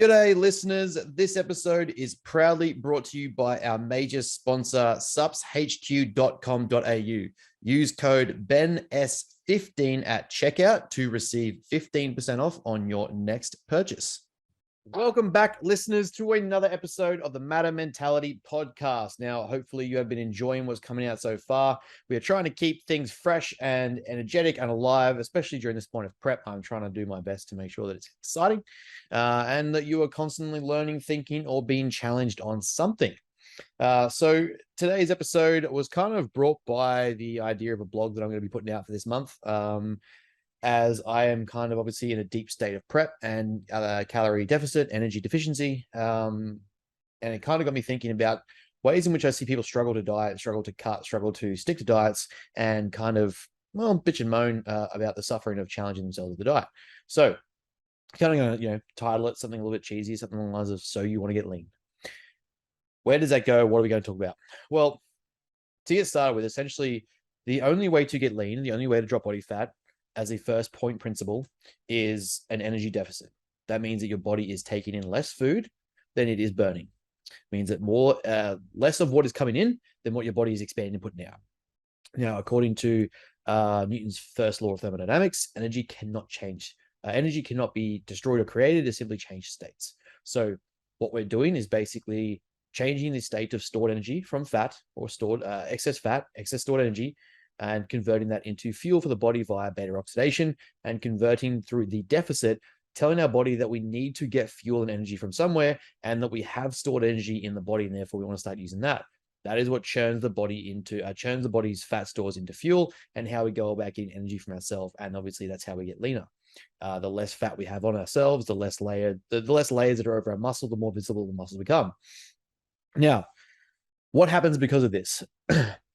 G'day, listeners. This episode is proudly brought to you by our major sponsor, supshq.com.au. Use code BENS15 at checkout to receive 15% off on your next purchase. Welcome back, listeners, to another episode of the Matter Mentality podcast. Now, hopefully you have been enjoying what's coming out so far. We are trying to keep things fresh and energetic and alive, especially during this point of prep. I'm trying to do my best to make sure that it's exciting and that you are constantly learning, thinking, or being challenged on something. So today's episode was kind of brought by the idea of a blog that I'm going to be putting out for this month. As I am kind of obviously in a deep state of prep and calorie deficit, energy deficiency. And it kind of got me thinking about ways in which I see people struggle to diet, struggle to cut, struggle to stick to diets, and kind of, well, bitch and moan about the suffering of challenging themselves with the diet. So kind of going to, title it something a little bit cheesy, something along the lines of, so you want to get lean. Where does that go? What are we going to talk about? Well, to get started with, essentially, the only way to get lean, the only way to drop body fat, as a first point principle, is an energy deficit. That means that your body is taking in less food than it is burning. It means that less of what is coming in than what your body is expanding and putting out. Now, according to Newton's first law of thermodynamics, energy cannot change. Energy cannot be destroyed or created; it simply changes states. So what we're doing is basically changing the state of stored energy from fat or stored excess stored energy, and converting that into fuel for the body via beta oxidation, and converting through the deficit, telling our body that we need to get fuel and energy from somewhere, and that we have stored energy in the body, and therefore we want to start using that. That is what churns the body's fat stores into fuel, and how we go about getting energy from ourselves. And obviously that's how we get leaner. The less fat we have on ourselves, the less layers that are over our muscle, the more visible the muscles become. Now, what happens because of this?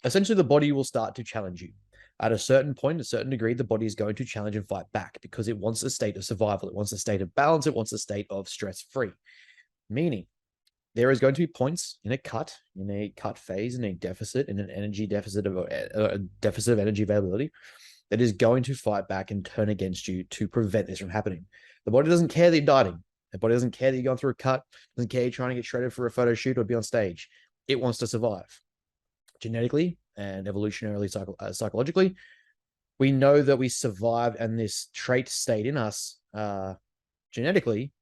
Essentially, the body will start to challenge you. At a certain point, a certain degree, the body is going to challenge and fight back because it wants a state of survival. It wants a state of balance. It wants a state of stress-free. Meaning, there is going to be points in a cut phase, in a deficit, in an energy deficit of energy availability, that is going to fight back and turn against you to prevent this from happening. The body doesn't care that you're dieting. The body doesn't care that you're going through a cut. Doesn't care you're trying to get shredded for a photo shoot or be on stage. It wants to survive. Genetically and evolutionarily, psychologically, we know that we survive, and this trait stayed in us genetically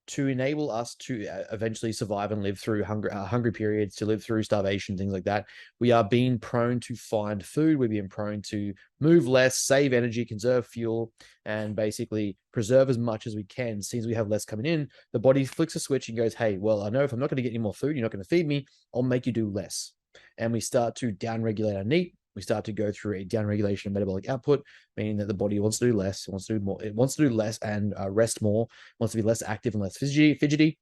to enable us to eventually survive and live through hungry periods, to live through starvation, things like that. We are being prone to find food. We're being prone to move less, save energy, conserve fuel, and basically preserve as much as we can. Since we have less coming in, the body flicks a switch and goes, hey, well, I know if I'm not going to get any more food, you're not going to feed me, I'll make you do less. And we start to downregulate our NEAT. We start to go through a downregulation of metabolic output, meaning that the body wants to do less, it wants to do more, it wants to do less and rest more, wants to be less active and less fidgety.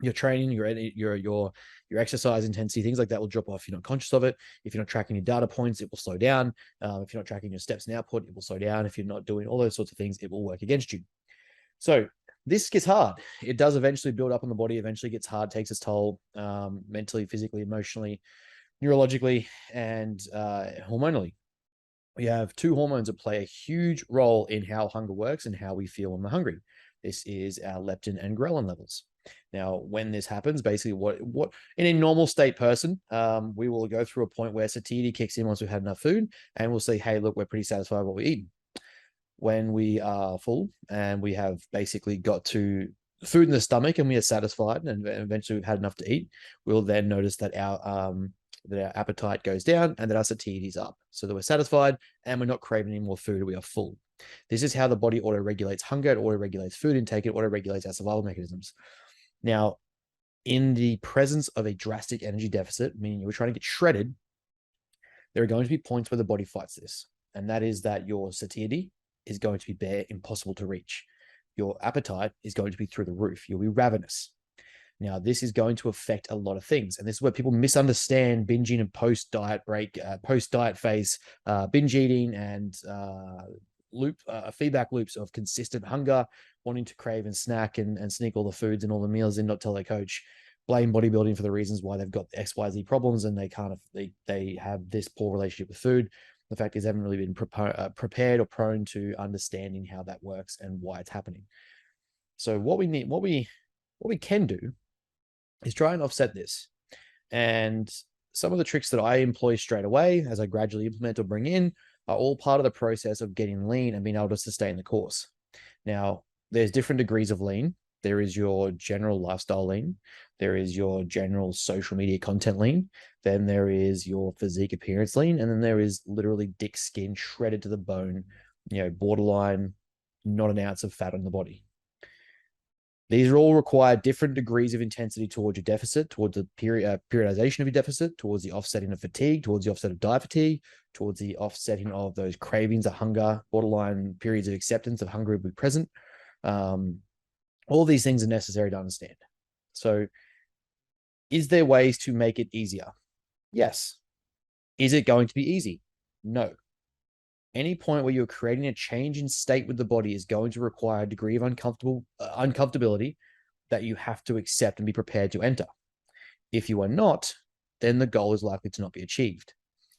Your training, your exercise intensity, things like that will drop off. You're not conscious of it. If you're not tracking your data points, it will slow down. If you're not tracking your steps and output, it will slow down. If you're not doing all those sorts of things, it will work against you. So this gets hard. It does eventually build up on the body, eventually gets hard, takes its toll, mentally, physically, emotionally, neurologically, and hormonally. We have two hormones that play a huge role in how hunger works and how we feel when we're hungry. This is our leptin and ghrelin levels. Now, when this happens, basically what in a normal state person, we will go through a point where satiety kicks in once we've had enough food, and we'll say, hey, look, we're pretty satisfied with what we eat. When we are full and we have basically got to food in the stomach and we are satisfied and eventually we've had enough to eat, we'll then notice that our appetite goes down and that our satiety is up, so that we're satisfied and we're not craving any more food. We are full. This is how the body auto-regulates hunger. It auto-regulates food intake. It auto-regulates our survival mechanisms. Now, in the presence of a drastic energy deficit, meaning you're trying to get shredded, there are going to be points where the body fights this, and that is that your satiety is going to be impossible to reach. Your appetite is going to be through the roof. You'll be ravenous. Now, this is going to affect a lot of things. And this is where people misunderstand binging and post-diet phase, binge eating and feedback loops of consistent hunger, wanting to crave and snack and sneak all the foods and all the meals and not tell their coach, blame bodybuilding for the reasons why they've got XYZ problems, and they have this poor relationship with food. The fact is, they haven't really been prepared or prone to understanding how that works and why it's happening. So what we what we can do is try and offset this. And some of the tricks that I employ straight away as I gradually implement or bring in are all part of the process of getting lean and being able to sustain the course. Now, there's different degrees of lean. There is your general lifestyle lean. There is your general social media content lean. Then there is your physique appearance lean. And then there is literally dick skin shredded to the bone, borderline, not an ounce of fat on the body. These all require different degrees of intensity towards your deficit, towards the periodization of your deficit, towards the offsetting of fatigue, towards the offset of diet fatigue, towards the offsetting of those cravings of hunger, borderline periods of acceptance of hunger will be present. All these things are necessary to understand. So, is there ways to make it easier? Yes. Is it going to be easy? No. Any point where you're creating a change in state with the body is going to require a degree of uncomfortability that you have to accept and be prepared to enter. If you are not, then the goal is likely to not be achieved,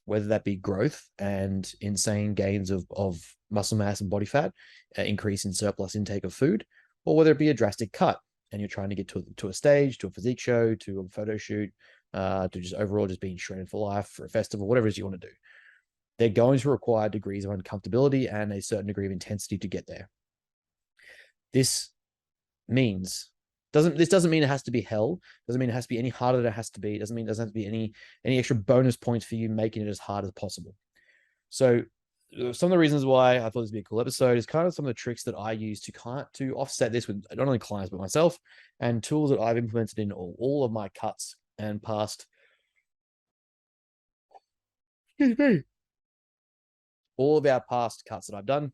whether that be growth and insane gains of muscle mass and body fat, increase in surplus intake of food, or whether it be a drastic cut and you're trying to get to a stage, to a physique show, to a photo shoot, to just overall just being shredded for life, for a festival, whatever it is you want to do. They're going to require degrees of uncomfortability and a certain degree of intensity to get there. This doesn't mean it has to be hell. Doesn't mean it has to be any harder than it has to be. Doesn't mean it doesn't have to be any extra bonus points for you making it as hard as possible. So some of the reasons why I thought this would be a cool episode is kind of some of the tricks that I use to offset this with not only clients, but myself, and tools that I've implemented in all of my cuts and past. Excuse me. All of our past cuts that I've done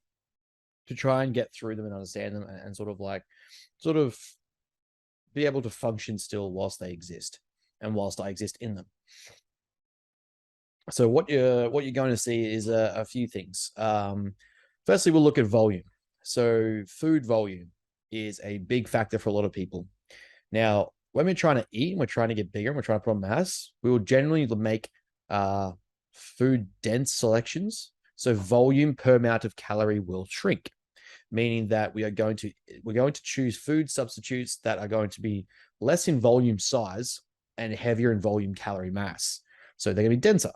to try and get through them and understand them and sort of be able to function still whilst they exist and whilst I exist in them. So what you're going to see is a few things. Firstly, we'll look at volume. So food volume is a big factor for a lot of people. Now, when we're trying to eat and we're trying to get bigger and we're trying to put on mass, we will generally make food dense selections. So volume per amount of calorie will shrink, meaning that we're going to choose food substitutes that are going to be less in volume size and heavier in volume calorie mass. So they're going to be denser.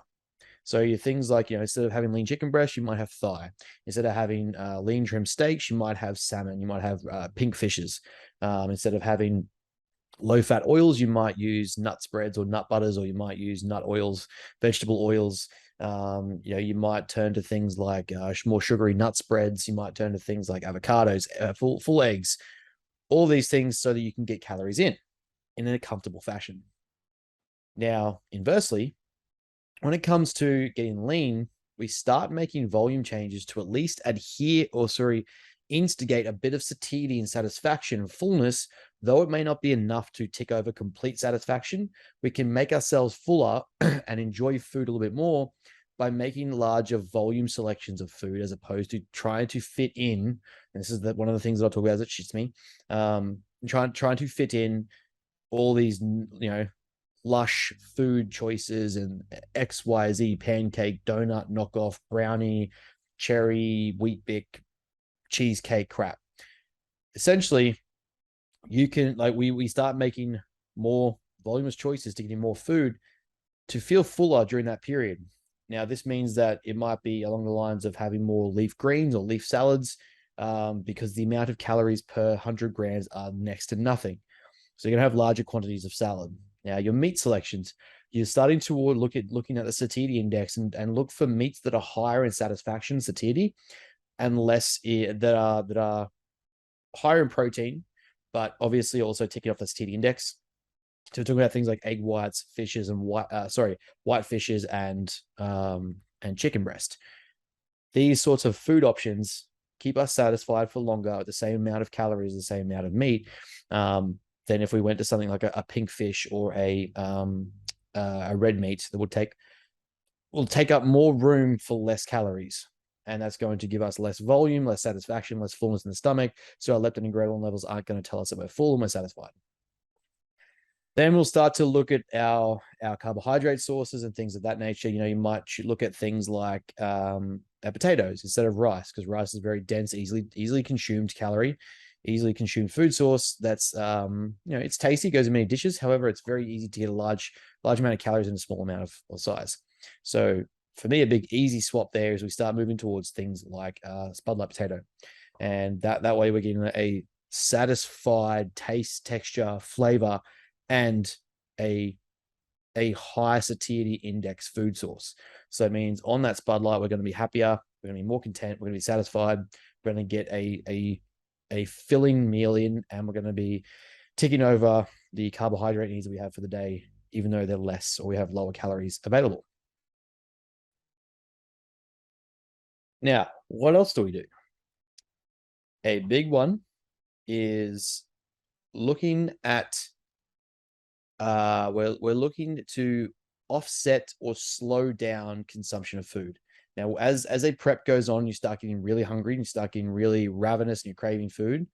So your things like, instead of having lean chicken breast, you might have thigh. Instead of having lean trim steaks, you might have salmon. You might have pink fishes. Instead of having low-fat oils, you might use nut spreads or nut butters, or you might use nut oils, vegetable oils. You might turn to things like more sugary nut spreads. You might turn to things like avocados, full eggs, all these things so that you can get calories in a comfortable fashion. Now, inversely, when it comes to getting lean, we start making volume changes to at least instigate a bit of satiety and satisfaction and fullness. Though it may not be enough to tick over complete satisfaction, we can make ourselves fuller and enjoy food a little bit more by making larger volume selections of food, as opposed to trying to fit in. And this is one of the things that I'll talk about that shits me. Trying to fit in all these, lush food choices and XYZ pancake, donut, knockoff, brownie, cherry, wheat bix, cheesecake crap. Essentially, you can we start making more voluminous choices to get in more food to feel fuller during that period. Now, this means that it might be along the lines of having more leaf greens or leaf salads, because the amount of calories per 100 grams are next to nothing. So you're going to have larger quantities of salad. Now, your meat selections, you're starting to looking at the satiety index and look for meats that are higher in satisfaction, satiety, and less that are higher in protein, but obviously also ticking off the satiety index. So we're talking about things like egg whites, fishes, and white fishes and chicken breast. These sorts of food options keep us satisfied for longer with the same amount of calories, the same amount of meat, than if we went to something like a pink fish or a red meat that will take up more room for less calories. And that's going to give us less volume, less satisfaction, less fullness in the stomach. So our leptin and ghrelin levels aren't going to tell us that we're full and we're satisfied. Then we'll start to look at our carbohydrate sources and things of that nature. You might look at things like potatoes instead of rice, because rice is very dense, easily consumed calorie. easily consumed food source that's it's tasty, goes in many dishes. However, it's very easy to get a large amount of calories in a small amount of size. So for me, a big easy swap there is we start moving towards things like Spud Light Potato, and that way we're getting a satisfied taste, texture, flavor, and a high satiety index food source. So it means on that Spud Light, we're going to be happier, we're going to be more content, we're going to be satisfied, we're going to get a filling meal in, and we're going to be ticking over the carbohydrate needs that we have for the day, even though they're less or we have lower calories available. Now, what else do we do? A big one is looking at we're looking to offset or slow down consumption of food. Now, as a prep goes on, you start getting really hungry and you start getting really ravenous and you're craving food.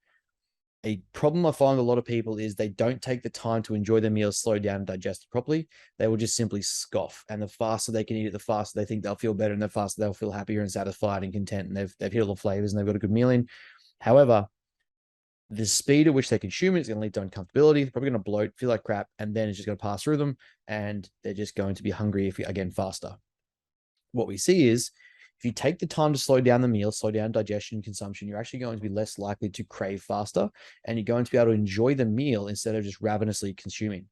A problem I find with a lot of people is they don't take the time to enjoy their meals, slow down, and digest it properly. They will just simply scoff. And the faster they can eat it, the faster they think they'll feel better, and the faster they'll feel happier and satisfied and content. And they've hit all the flavors and they've got a good meal in. However, the speed at which they consume it is going to lead to uncomfortability. They're probably going to bloat, feel like crap, and then it's just going to pass through them, and they're just going to be hungry again faster. What we see is if you take the time to slow down the meal, slow down digestion and consumption, you're actually going to be less likely to crave faster, and you're going to be able to enjoy the meal instead of just ravenously consuming.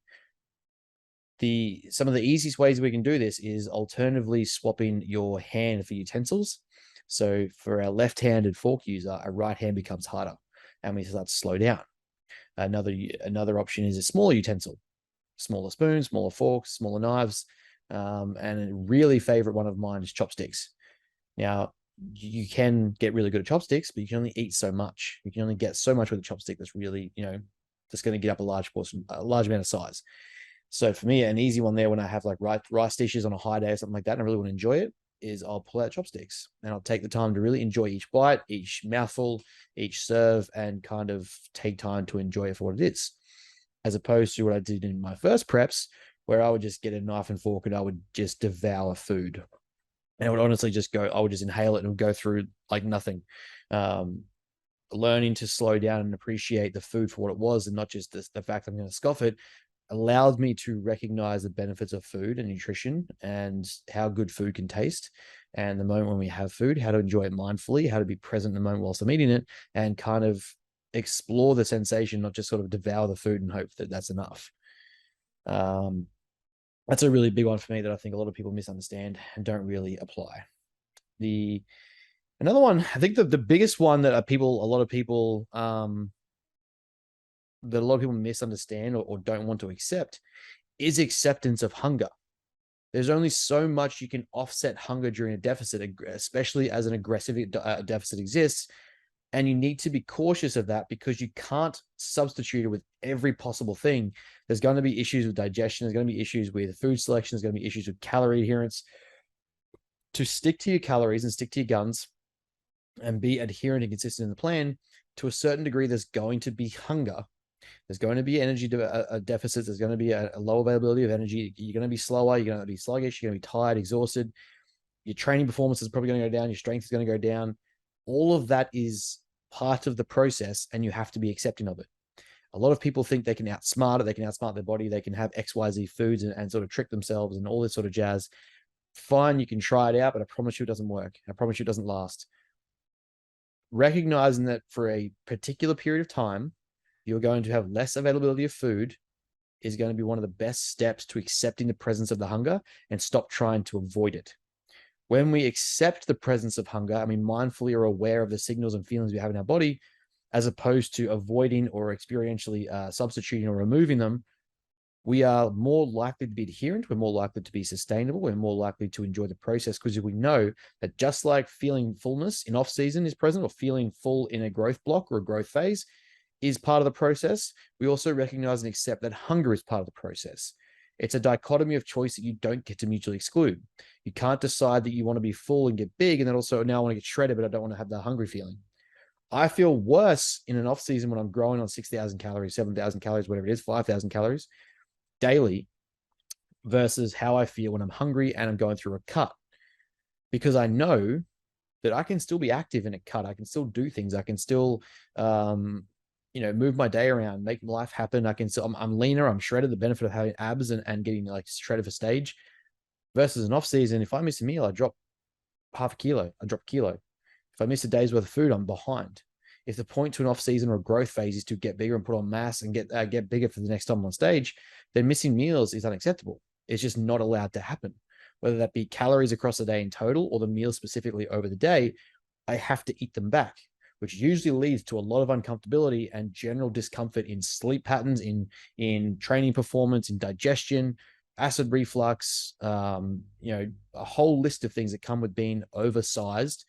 Some of the easiest ways we can do this is alternatively swapping your hand for utensils. So for a left-handed fork user, a right hand becomes harder, and we start to slow down. Another option is a smaller utensil, smaller spoons, smaller forks, smaller knives, and a really favorite one of mine is chopsticks. Now, you can get really good at chopsticks, but you can only eat so much. You can only get so much with a chopstick that's really, that's going to get up a large amount of size. So for me, an easy one there when I have like rice dishes on a high day or something like that, and I really want to enjoy it, is I'll pull out chopsticks and I'll take the time to really enjoy each bite, each mouthful, each serve, and kind of take time to enjoy it for what it is. As opposed to what I did in my first preps, where I would just get a knife and fork and I would just devour food. And I would honestly I would just inhale it and go through like nothing. Learning to slow down and appreciate the food for what it was and not just the fact I'm going to scoff it allowed me to recognize the benefits of food and nutrition and how good food can taste. And the moment when we have food, how to enjoy it mindfully, how to be present in the moment whilst I'm eating it, and kind of explore the sensation, not just sort of devour the food and hope that that's enough. That's a really big one for me that I think a lot of people misunderstand and don't really apply. Another one, I think the biggest one that a lot of people misunderstand or don't want to accept is acceptance of hunger. There's only so much you can offset hunger during a deficit, especially as an aggressive deficit exists. And you need to be cautious of that because you can't substitute it with every possible thing. There's going to be issues with digestion. There's going to be issues with food selection. There's going to be issues with calorie adherence. To stick to your calories and stick to your guns and be adherent and consistent in the plan, to a certain degree, there's going to be hunger. There's going to be energy deficits. There's going to be a low availability of energy. You're going to be slower. You're going to be sluggish. You're going to be tired, exhausted. Your training performance is probably going to go down. Your strength is going to go down. All of that is part of the process, and you have to be accepting of it. A lot of people think they can outsmart it. They can outsmart their body. They can have XYZ foods and sort of trick themselves and all this sort of jazz. Fine, you can try it out, but I promise you it doesn't work. I promise you it doesn't last. Recognizing that for a particular period of time, you're going to have less availability of food is going to be one of the best steps to accepting the presence of the hunger and stop trying to avoid it. When we accept the presence of hunger, and we mindfully are aware of the signals and feelings we have in our body, as opposed to avoiding or experientially substituting or removing them, we are more likely to be adherent. We're more likely to be sustainable. We're more likely to enjoy the process because we know that just like feeling fullness in off season is present, or feeling full in a growth block or a growth phase is part of the process, we also recognize and accept that hunger is part of the process. It's a dichotomy of choice that you don't get to mutually exclude. You can't decide that you want to be full and get big, and then also now I want to get shredded, but I don't want to have the hungry feeling. I feel worse in an off season when I'm growing on 6,000 calories, 7,000 calories, whatever it is, 5,000 calories daily, versus how I feel when I'm hungry and I'm going through a cut, because I know that I can still be active in a cut. I can still do things. I can still move my day around, make life happen. I can still, I'm leaner, I'm shredded, the benefit of having abs and getting like shredded for stage versus an off season. If I miss a meal, I drop half a kilo, I drop a kilo. If I miss a day's worth of food, I'm behind. If the point to an off season or a growth phase is to get bigger and put on mass and get bigger for the next time on stage, then missing meals is unacceptable. It's just not allowed to happen. Whether that be calories across the day in total or the meals specifically over the day, I have to eat them back, which usually leads to a lot of uncomfortability and general discomfort in sleep patterns, in training performance, in digestion, acid reflux, a whole list of things that come with being oversized,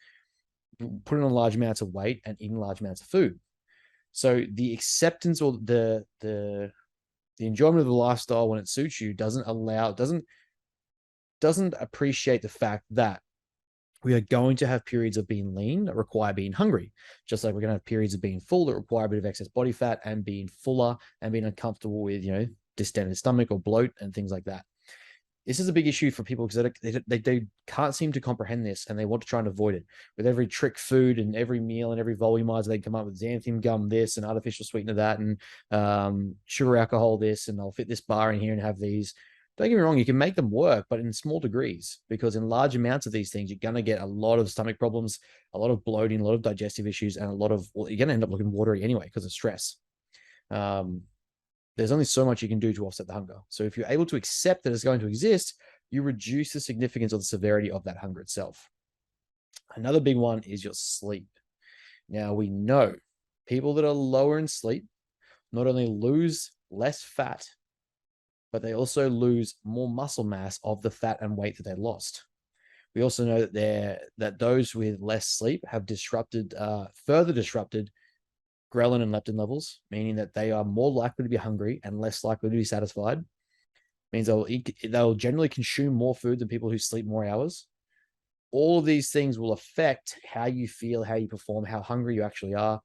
putting on large amounts of weight and eating large amounts of food. So the acceptance or the enjoyment of the lifestyle when it suits you doesn't appreciate the fact that we are going to have periods of being lean that require being hungry, just like we're going to have periods of being full that require a bit of excess body fat and being fuller and being uncomfortable with, distended stomach or bloat and things like that. This is a big issue for people because they can't seem to comprehend this and they want to try and avoid it. With every trick food and every meal and every volumizer, they come up with xanthan gum this and artificial sweetener that and sugar alcohol this, and I'll fit this bar in here and have these. Don't get me wrong, you can make them work, but in small degrees, because in large amounts of these things, you're going to get a lot of stomach problems, a lot of bloating, a lot of digestive issues, and you're going to end up looking watery anyway because of stress. There's only so much you can do to offset the hunger. So if you're able to accept that it's going to exist, you reduce the significance or the severity of that hunger itself. Another big one is your sleep. Now, we know people that are lower in sleep not only lose less fat, but they also lose more muscle mass of the fat and weight that they lost. We also know that those with less sleep have further disrupted ghrelin and leptin levels, meaning that they are more likely to be hungry and less likely to be satisfied. Means they'll generally consume more food than people who sleep more hours. All of these things will affect how you feel, how you perform, how hungry you actually are,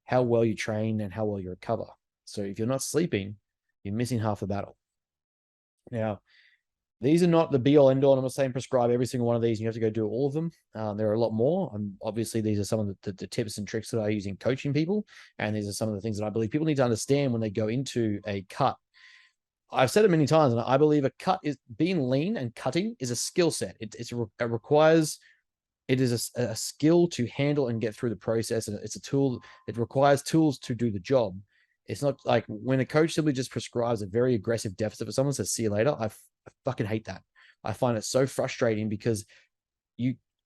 how well you train, and how well you recover. So if you're not sleeping, you're missing half the battle. Now, these are not the be-all, end-all. I'm not saying prescribe every single one of these. You have to go do all of them. There are a lot more. Obviously, these are some of the tips and tricks that I use in coaching people. And these are some of the things that I believe people need to understand when they go into a cut. I've said it many times, and I believe a cut is being lean and cutting is a skill set. It is a skill to handle and get through the process. And it's a tool. It requires tools to do the job. It's not like when a coach simply just prescribes a very aggressive deficit for someone, says, see you later. I fucking hate that. I find it so frustrating because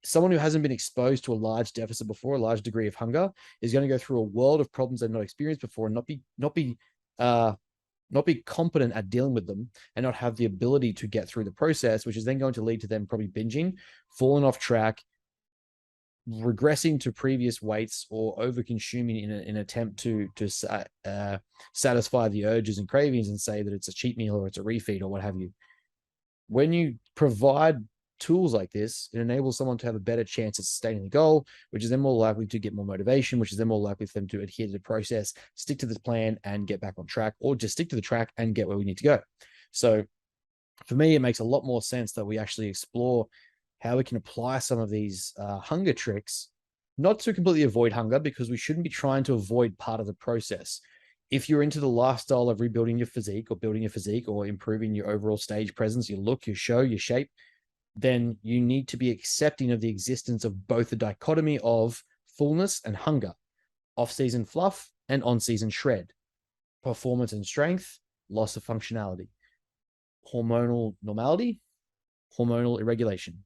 someone who hasn't been exposed to a large deficit before, a large degree of hunger, is going to go through a world of problems they've not experienced before and not be competent at dealing with them and not have the ability to get through the process, which is then going to lead to them probably binging, falling off track, regressing to previous weights, or over consuming in an attempt to satisfy the urges and cravings and say that it's a cheat meal or it's a refeed or what have you. When you provide tools like this, it enables someone to have a better chance at sustaining the goal, which is then more likely to get more motivation, which is then more likely for them to adhere to the process, stick to this plan and get back on track, or just stick to the track and get where we need to go. So for me, it makes a lot more sense that we actually explore how we can apply some of these hunger tricks, not to completely avoid hunger, because we shouldn't be trying to avoid part of the process. If you're into the lifestyle of rebuilding your physique or building your physique or improving your overall stage presence, your look, your show, your shape, then you need to be accepting of the existence of both the dichotomy of fullness and hunger, off-season fluff and on-season shred, performance and strength, loss of functionality, hormonal normality, hormonal irregulation.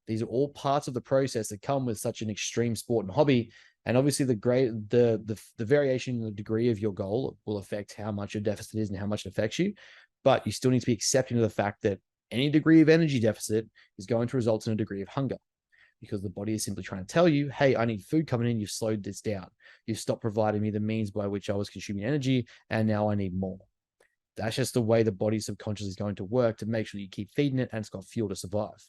These are all parts of the process that come with such an extreme sport and hobby. And obviously the variation in the degree of your goal will affect how much your deficit is and how much it affects you. But you still need to be accepting of the fact that any degree of energy deficit is going to result in a degree of hunger, because the body is simply trying to tell you, hey, I need food coming in. You've slowed this down. You've stopped providing me the means by which I was consuming energy, and now I need more. That's just the way the body subconsciously is going to work to make sure you keep feeding it and it's got fuel to survive.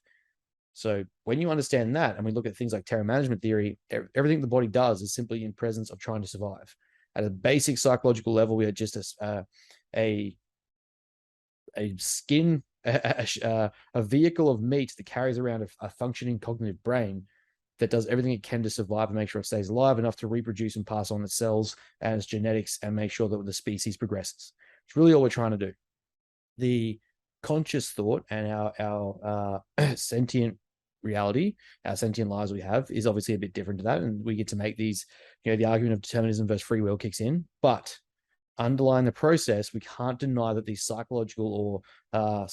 So when you understand that, and we look at things like terror management theory, everything the body does is simply in presence of trying to survive. At a basic psychological level, we are just a skin, a vehicle of meat that carries around a functioning cognitive brain that does everything it can to survive and make sure it stays alive enough to reproduce and pass on its cells and its genetics and make sure that the species progresses. It's really all we're trying to do. The conscious thought and our sentient reality, our sentient lives we have, is obviously a bit different to that. And we get to make these, the argument of determinism versus free will kicks in. But underlying the process, we can't deny that these psychological or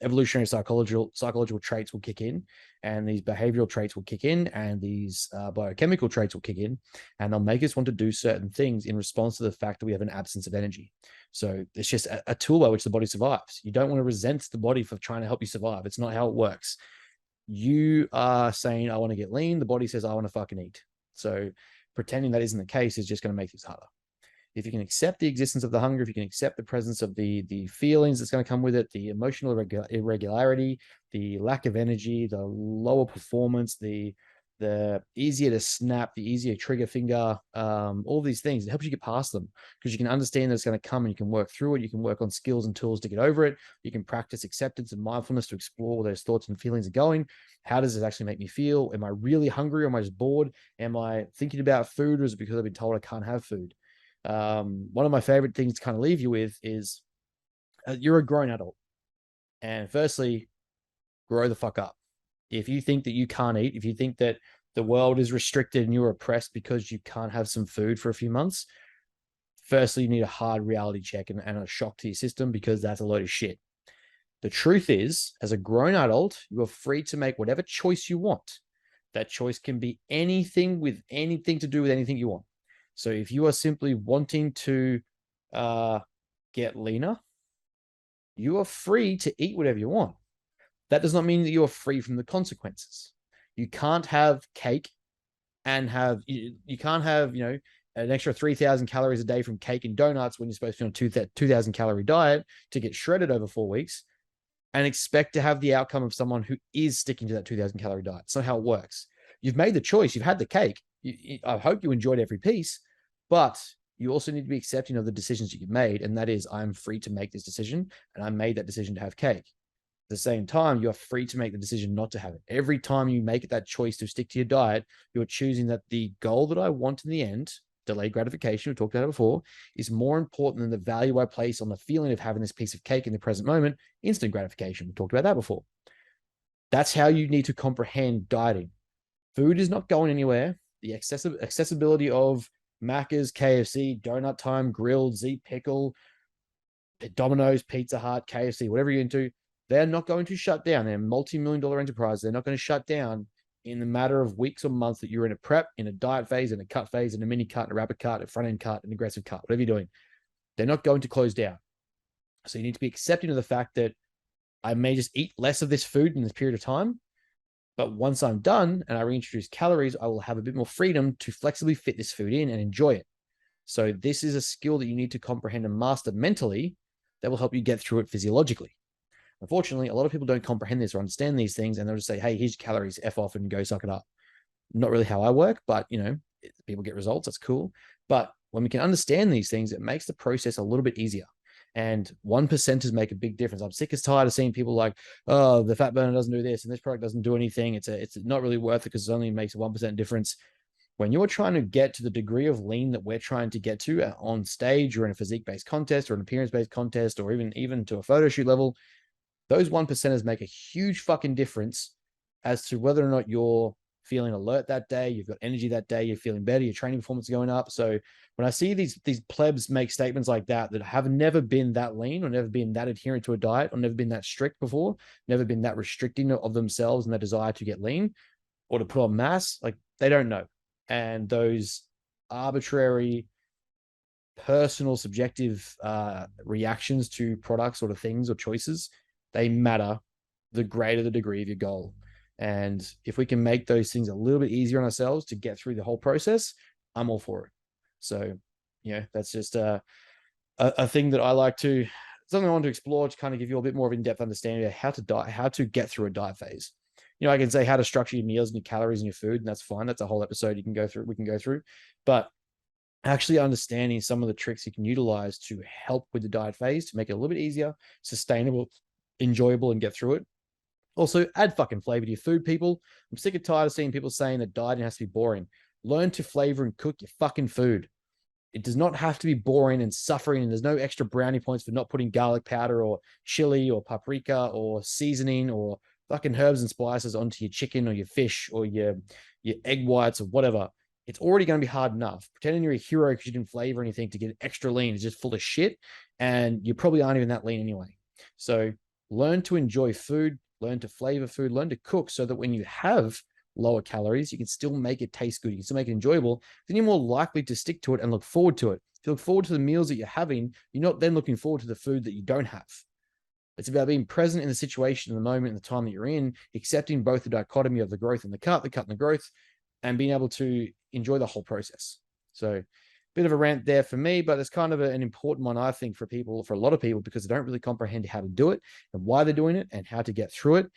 evolutionary psychological traits will kick in, and these behavioral traits will kick in, and these biochemical traits will kick in, and they'll make us want to do certain things in response to the fact that we have an absence of energy. So it's just a tool by which the body survives. You don't want to resent the body for trying to help you survive. It's not how it works. You are saying, I want to get lean. The body says, I want to fucking eat. So pretending that isn't the case is just going to make things harder. If you can accept the existence of the hunger, if you can accept the presence of the feelings that's going to come with it, the emotional irregularity, the lack of energy, the lower performance, the easier to snap, the easier trigger finger, all these things, it helps you get past them because you can understand that it's going to come and you can work through it. You can work on skills and tools to get over it. You can practice acceptance and mindfulness to explore where those thoughts and feelings are going. How does this actually make me feel? Am I really hungry or am I just bored? Am I thinking about food or is it because I've been told I can't have food? One of my favorite things to kind of leave you with is you're a grown adult. And firstly, grow the fuck up. If you think that you can't eat, if you think that the world is restricted and you're oppressed because you can't have some food for a few months, firstly, you need a hard reality check and a shock to your system because that's a load of shit. The truth is, as a grown adult, you are free to make whatever choice you want. That choice can be anything with anything to do with anything you want. So if you are simply wanting to get leaner, you are free to eat whatever you want. That does not mean that you are free from the consequences. You can't have cake and you can't have, an extra 3,000 calories a day from cake and donuts when you're supposed to be on a 2,000 calorie diet to get shredded over 4 weeks and expect to have the outcome of someone who is sticking to that 2,000 calorie diet. It's not how it works. You've made the choice. You've had the cake. I hope you enjoyed every piece, but you also need to be accepting of the decisions that you've made. And that is, I'm free to make this decision. And I made that decision to have cake. At the same time, you are free to make the decision not to have it. Every time you make that choice to stick to your diet, you're choosing that the goal that I want in the end, delayed gratification, we talked about it before, is more important than the value I place on the feeling of having this piece of cake in the present moment, instant gratification. We talked about that before. That's how you need to comprehend dieting. Food is not going anywhere. The accessibility of Macca's, KFC, Donut Time, Grilled, Z Pickle, Domino's, Pizza Hut, KFC, whatever you're into, they're not going to shut down. They're multi-million-dollar enterprise. They're not going to shut down in the matter of weeks or months that you're in a prep, in a diet phase, in a cut phase, in a mini cut, a rapid cut, a front-end cut, an aggressive cut, whatever you're doing. They're not going to close down. So you need to be accepting of the fact that I may just eat less of this food in this period of time, but once I'm done and I reintroduce calories, I will have a bit more freedom to flexibly fit this food in and enjoy it. So this is a skill that you need to comprehend and master mentally that will help you get through it physiologically. Unfortunately, a lot of people don't comprehend this or understand these things, and they'll just say, hey, here's your calories, F off and go suck it up. Not really how I work, but, people get results. That's cool. But when we can understand these things, it makes the process a little bit easier. And 1%ers make a big difference. I'm sick as tired of seeing people like, oh, the fat burner doesn't do this and this product doesn't do anything. It's not really worth it because it only makes a 1% difference. When you're trying to get to the degree of lean that we're trying to get to on stage or in a physique-based contest or an appearance-based contest or even to a photo shoot level, those 1%ers make a huge fucking difference as to whether or not you're feeling alert that day, you've got energy that day, you're feeling better, your training performance is going up. So when I see these plebs make statements like that have never been that lean or never been that adherent to a diet or never been that strict before, never been that restricting of themselves and their desire to get lean or to put on mass, like they don't know. And those arbitrary, personal, subjective reactions to products or to things or choices, they matter the greater the degree of your goal. And if we can make those things a little bit easier on ourselves to get through the whole process, I'm all for it. So, that's just a thing that I like to, something I want to explore to kind of give you a bit more of in-depth understanding of how to get through a diet phase. I can say how to structure your meals and your calories and your food, and that's fine. That's a whole episode we can go through. But actually understanding some of the tricks you can utilize to help with the diet phase to make it a little bit easier, sustainable, enjoyable, and get through it Also, add fucking flavor to your food, people. I'm sick and tired of seeing people saying that dieting has to be boring. Learn to flavor and cook your fucking food. It does not have to be boring and suffering, and there's no extra brownie points for not putting garlic powder or chili or paprika or seasoning or fucking herbs and spices onto your chicken or your fish or your egg whites or whatever. It's already going to be hard enough. Pretending you're a hero because you didn't flavor anything to get extra lean is just full of shit, and you probably aren't even that lean anyway. So learn to enjoy food, learn to flavor food, learn to cook so that when you have lower calories, you can still make it taste good. You can still make it enjoyable. Then you're more likely to stick to it and look forward to it. If you look forward to the meals that you're having, you're not then looking forward to the food that you don't have. It's about being present in the situation, in the moment, in the time that you're in, accepting both the dichotomy of the growth and the cut and the growth, and being able to enjoy the whole process. So, bit of a rant there for me, but it's kind of an important one, I think, for people, for a lot of people, because they don't really comprehend how to do it and why they're doing it and how to get through it.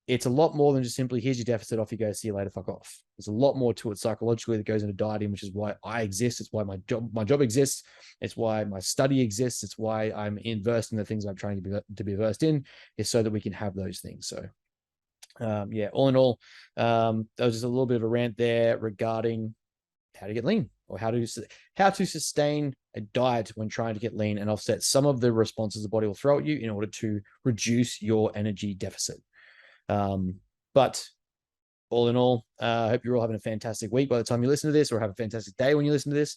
It's a lot more than just simply, here's your deficit, off you go, see you later, fuck off. There's a lot more to it psychologically that goes into dieting, which is why I exist. It's why my job exists. It's why my study exists. It's why I'm versed in the things I'm trying to be versed in, is so that we can have those things. So yeah, all in all, that was just a little bit of a rant there regarding how to get lean, or how to sustain a diet when trying to get lean and offset some of the responses the body will throw at you in order to reduce your energy deficit. But all in all, I hope you're all having a fantastic week by the time you listen to this, or have a fantastic day when you listen to this.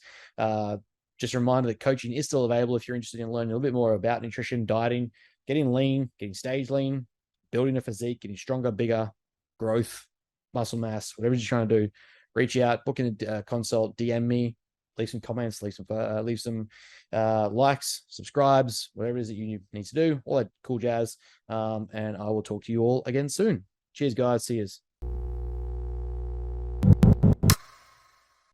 Just a reminder that coaching is still available if you're interested in learning a little bit more about nutrition, dieting, getting lean, getting stage lean, building a physique, getting stronger, bigger, growth, muscle mass, whatever you're trying to do. Reach out, book in a consult, DM me, leave some comments, leave some likes, subscribes, whatever it is that you need to do, all that cool jazz. And I will talk to you all again soon. Cheers, guys. See yous.